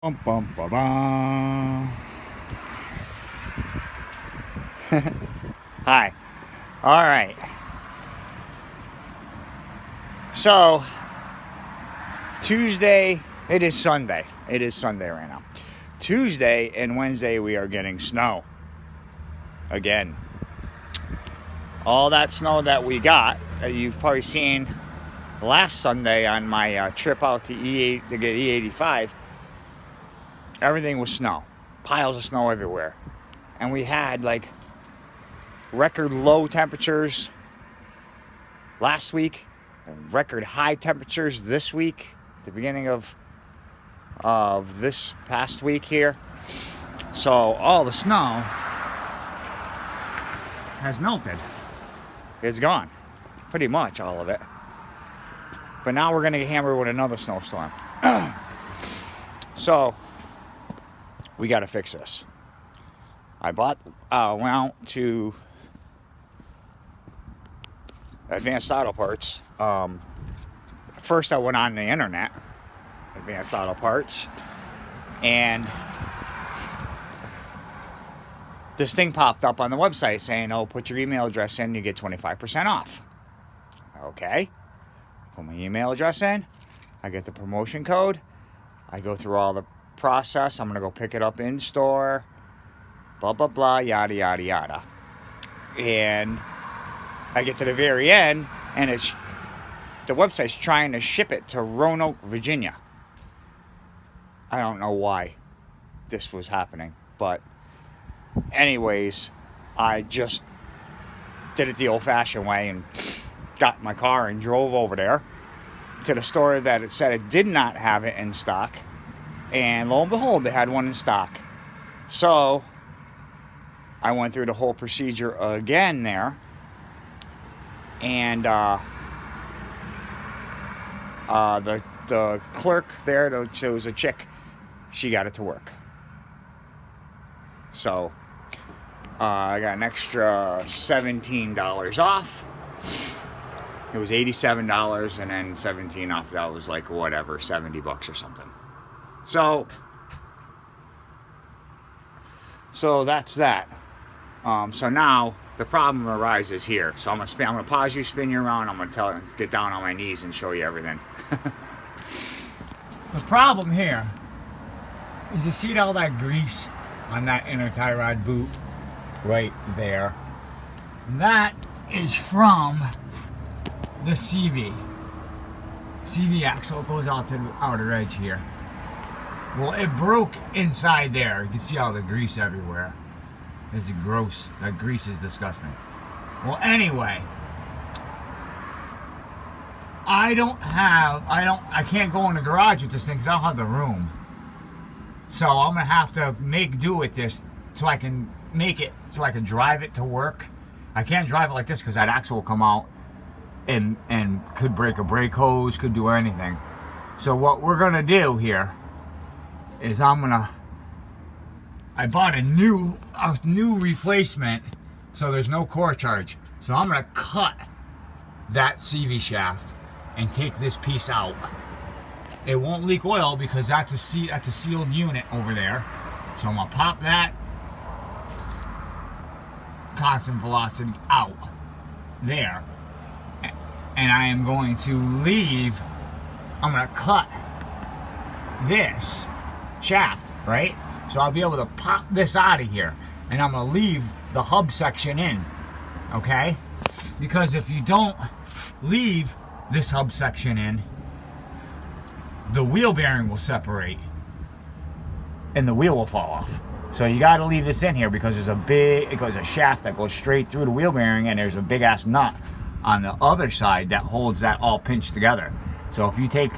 Bum, bum, ba, bum. Hi. All right. So, Tuesday, it is Sunday. It is Sunday right now. Tuesday and Wednesday, we are getting snow. Again. All that snow that we got, that you've probably seen last Sunday on my trip out to E8 to get E85, everything was snow. Piles of snow everywhere. And we had like record low temperatures last week and record high temperatures this week, the beginning of this past week here. So all the snow has melted. It's gone, pretty much all of it. But now we're gonna get hammered with another snowstorm. So we got to fix this. I went out to Advanced Auto Parts. First I went on the internet, Advanced Auto Parts, and this thing popped up on the website saying, oh, put your email address in, you get 25% off. Okay. Put my email address in. I get the promotion code. I go through all the process. I'm going to go pick it up in store. Blah, blah, blah, yada, yada, yada. And I get to the very end, and the website's trying to ship it to Roanoke, Virginia. I don't know why this was happening, but anyways, I just did it the old-fashioned way and got in my car and drove over there to the store that it said it did not have it in stock, and lo and behold, they had one in stock. So I went through the whole procedure again there, and the clerk there, it was a chick, she got it to work. So I got an extra $17 off. It was $87, and then $17 off that was like whatever, $70 or something. So that's that. So now the problem arises here. So I'm gonna pause you, spin you around. I'm gonna get down on my knees and show you everything. The problem here is, you see all that grease on that inner tie rod boot right there. And that is from the CV axle. Goes out to the outer edge here. Well, it broke inside there. You can see all the grease everywhere. It's gross. That grease is disgusting. Well, anyway, I can't go in the garage with this thing because I don't have the room. So I'm gonna have to make do with this so I can make it, so I can drive it to work. I can't drive it like this because that axle will come out and could break a brake hose, could do anything. So what we're gonna do here is I bought a new replacement, so there's no core charge. So I'm gonna cut that CV shaft and take this piece out. It won't leak oil because that's a sealed unit over there. So I'm gonna pop that constant velocity out there, and I am going to I'm gonna cut this shaft, right? So I'll be able to pop this out of here, and I'm gonna leave the hub section in, okay? Because if you don't leave this hub section in, the wheel bearing will separate and the wheel will fall off. So you got to leave this in here because there's a shaft that goes straight through the wheel bearing, and there's a big ass nut on the other side that holds that all pinched together. So if you take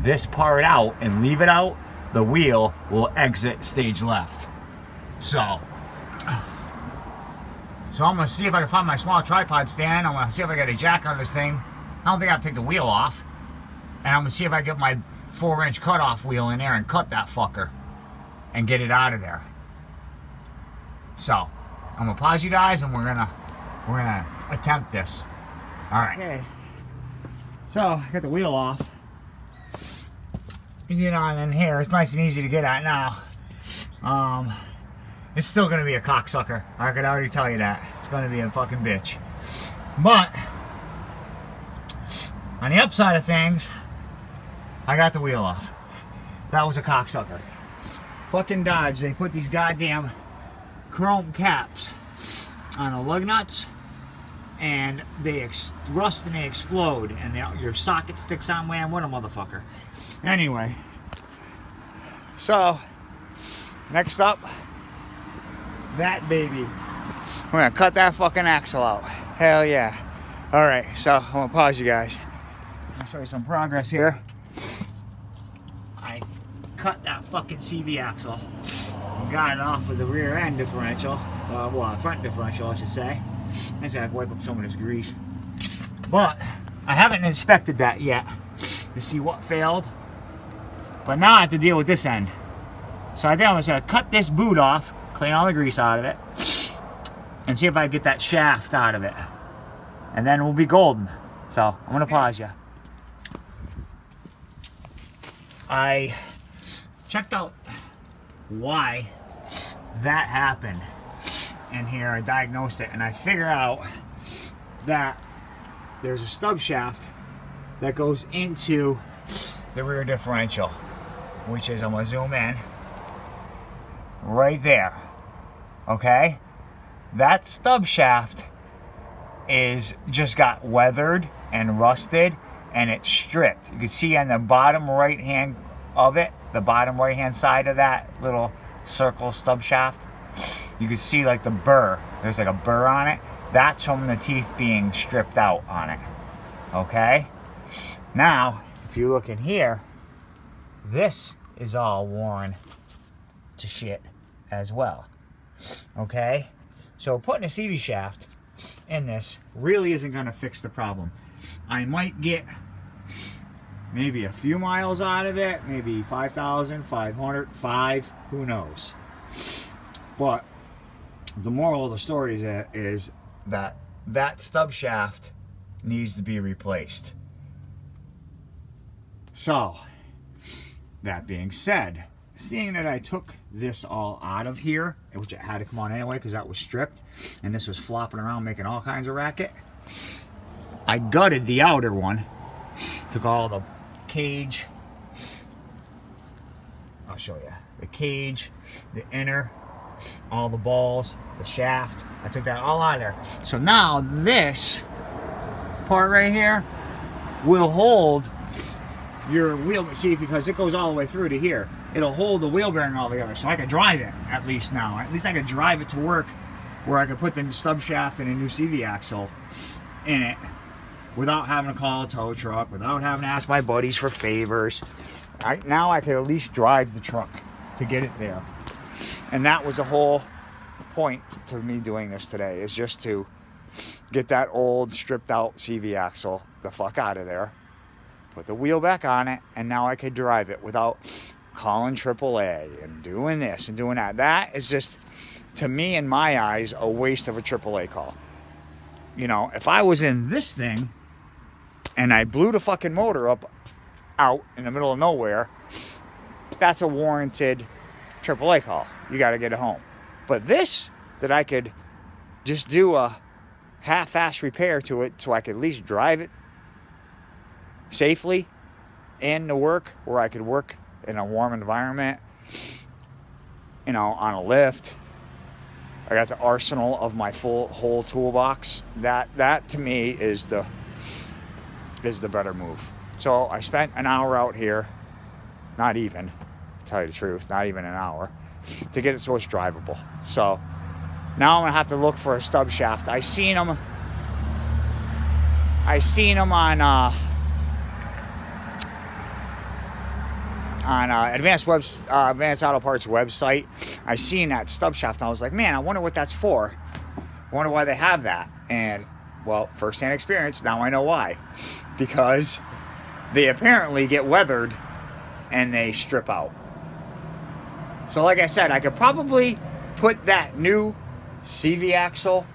this part out and leave it out, the wheel will exit stage left. So I'm gonna see if I can find my small tripod stand. I'm gonna see if I get a jack on this thing. I don't think I have to take the wheel off. And I'm gonna see if I get my 4-inch cutoff wheel in there and cut that fucker and get it out of there. So I'm gonna pause you guys, and we're gonna attempt this. All right. Okay. So I got the wheel off. you get on in here. It's nice and easy to get at now. It's still going to be a cocksucker. I could already tell you that. It's going to be a fucking bitch. But on the upside of things, I got the wheel off. That was a cocksucker. Fucking Dodge, they put these goddamn chrome caps on the lug nuts, and they rust and they explode, and your socket sticks on. Man, what a motherfucker. Anyway, so next up, that baby. We're gonna cut that fucking axle out. Hell yeah. Alright, so I'm gonna pause you guys. I'll show you some progress here. I cut that fucking CV axle and got it off with the rear end differential. Well, front differential, I should say. I just gotta wipe up some of this grease. But I haven't inspected that yet to see what failed. But now I have to deal with this end. So I think I'm just gonna cut this boot off, clean all the grease out of it, and see if I can get that shaft out of it. And then we'll be golden. So I'm gonna pause you. I checked out why that happened in here. I diagnosed it, and I figured out that there's a stub shaft that goes into the rear differential, which is, I'm gonna zoom in, right there. Okay? That stub shaft is just got weathered and rusted, and it's stripped. You can see on the bottom right hand of it, the bottom right hand side of that little circle stub shaft, you can see like the burr. There's like a burr on it. That's from the teeth being stripped out on it. Okay? Now, if you look in here, this is all worn to shit as well. Okay? So putting a CV shaft in this really isn't going to fix the problem. I might get maybe a few miles out of it, maybe 5,000, 500, 5, who knows. But the moral of the story is that that stub shaft needs to be replaced. So, that being said, seeing that I took this all out of here, which it had to come on anyway because that was stripped, and this was flopping around making all kinds of racket, I gutted the outer one, took all the cage, I'll show you, the cage, the inner, all the balls, the shaft, I took that all out of there. So now this part right here will hold your wheel, see, because it goes all the way through to here. It'll hold the wheel bearing all together, so I can drive it at least now. At least I could drive it to work where I could put the stub shaft and a new CV axle in it without having to call a tow truck, without having to ask my buddies for favors. Now I can at least drive the truck to get it there. And that was the whole point to me doing this today, is just to get that old stripped out CV axle the fuck out of there, put the wheel back on it, and now I could drive it without calling AAA and doing this and doing that. That is just, to me, in my eyes, a waste of a AAA call. You know, if I was in this thing and I blew the fucking motor up out in the middle of nowhere, that's a warranted AAA call. You got to get it home. But this, that I could just do a half-ass repair to it so I could at least drive it safely into work, where I could work in a warm environment, you know, on a lift. I got the arsenal of my whole toolbox. That to me is the better move. So I spent an hour out here, not even, to tell you the truth, not even an hour, to get it so it's drivable. So now I'm gonna have to look for a stub shaft. I seen them on Advanced Auto Parts website. I seen that stub shaft and I was like, man, I wonder what that's for. I wonder why they have that. And well, first-hand experience, now I know why. Because they apparently get weathered and they strip out. So like I said, I could probably put that new CV axle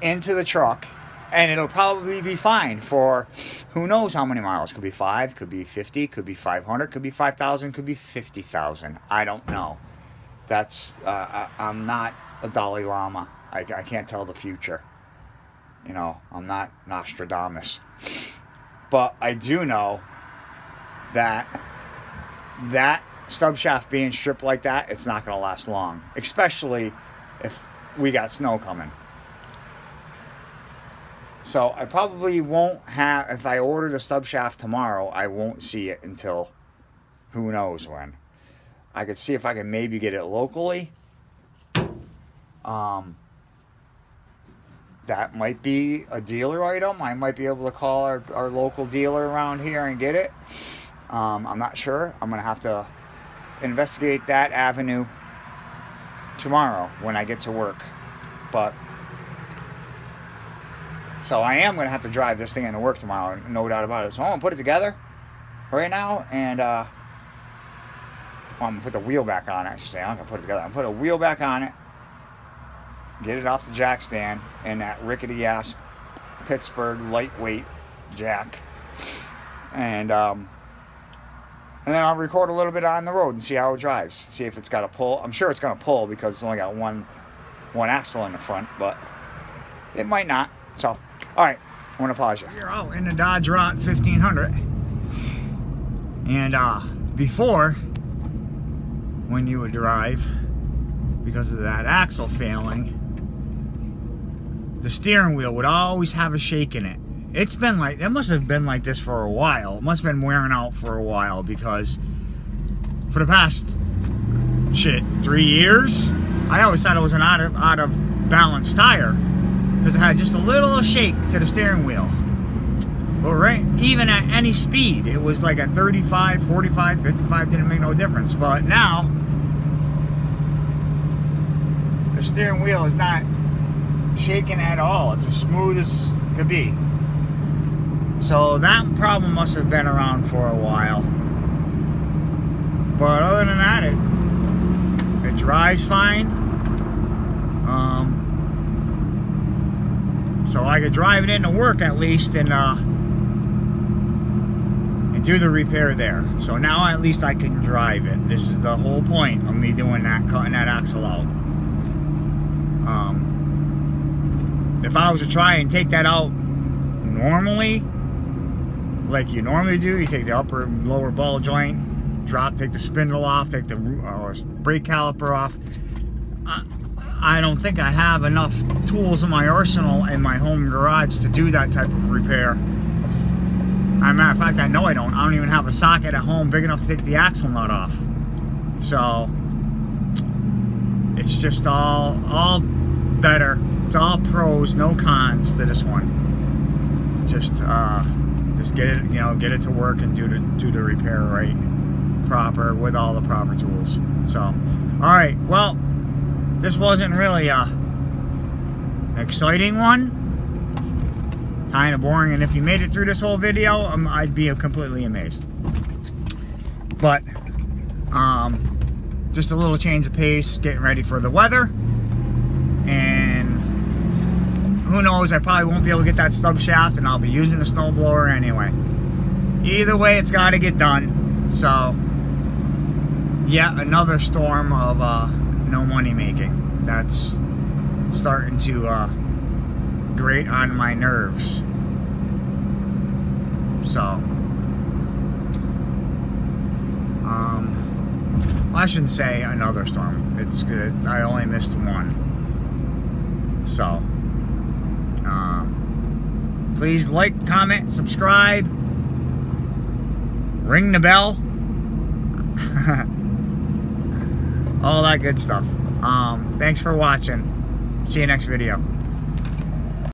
into the truck And it'll probably be fine for who knows how many miles. Could be 5, could be 50, could be 500, could be 5,000, could be 50,000. I don't know. That's, I'm not a Dalai Lama. I can't tell the future. You know, I'm not Nostradamus. But I do know that stub shaft being stripped like that, it's not going to last long. Especially if we got snow coming. So I probably won't have, if I order the stub shaft tomorrow, I won't see it until who knows when. I could see if I can maybe get it locally. That might be a dealer item. I might be able to call our local dealer around here and get it. I'm not sure. I'm going to have to investigate that avenue tomorrow when I get to work. But so I am going to have to drive this thing into work tomorrow, no doubt about it. So I'm going to put it together right now, and I'm going to put the wheel back on it, I should say. I'm not going to put it together. I'm going to put a wheel back on it, get it off the jack stand, and that rickety-ass Pittsburgh lightweight jack. And then I'll record a little bit on the road and see how it drives. See if it's got a pull. I'm sure it's going to pull because it's only got one axle in the front, but it might not. So, all right, I'm going to pause you. You're out in the Dodge Rot 1500. And before, when you would drive, because of that axle failing, the steering wheel would always have a shake in it. It's been like, it must have been like this for a while. It must have been wearing out for a while, because for the past 3 years, I always thought it was an out of balance tire, because it had just a little shake to the steering wheel. But right, even at any speed, it was like at 35, 45, 55, didn't make no difference. But now, the steering wheel is not shaking at all. It's as smooth as could be. So that problem must have been around for a while. But other than that, it drives fine. So I could drive it into work at least and do the repair there. So now at least I can drive it. This is the whole point of me doing that, cutting that axle out. If I was to try and take that out normally, like you normally do, you take the upper and lower ball joint, take the spindle off, take the brake caliper off. I don't think I have enough tools in my arsenal in my home garage to do that type of repair. As a matter of fact, I know I don't. I don't even have a socket at home big enough to take the axle nut off. So it's just all better. It's all pros, no cons to this one. Just get it, get it to work and do the repair right, proper, with all the proper tools. So, all right. Well, this wasn't really an exciting one. Kind of boring, and if you made it through this whole video, I'd be completely amazed. But just a little change of pace, getting ready for the weather, and who knows, I probably won't be able to get that stub shaft, and I'll be using the snowblower anyway. Either way, it's got to get done. So yet another storm of no money making. That's starting to grate on my nerves. So I shouldn't say another storm. It's good. I only missed one. So please like, comment, subscribe, ring the bell, all that good stuff. Thanks for watching. See you next video.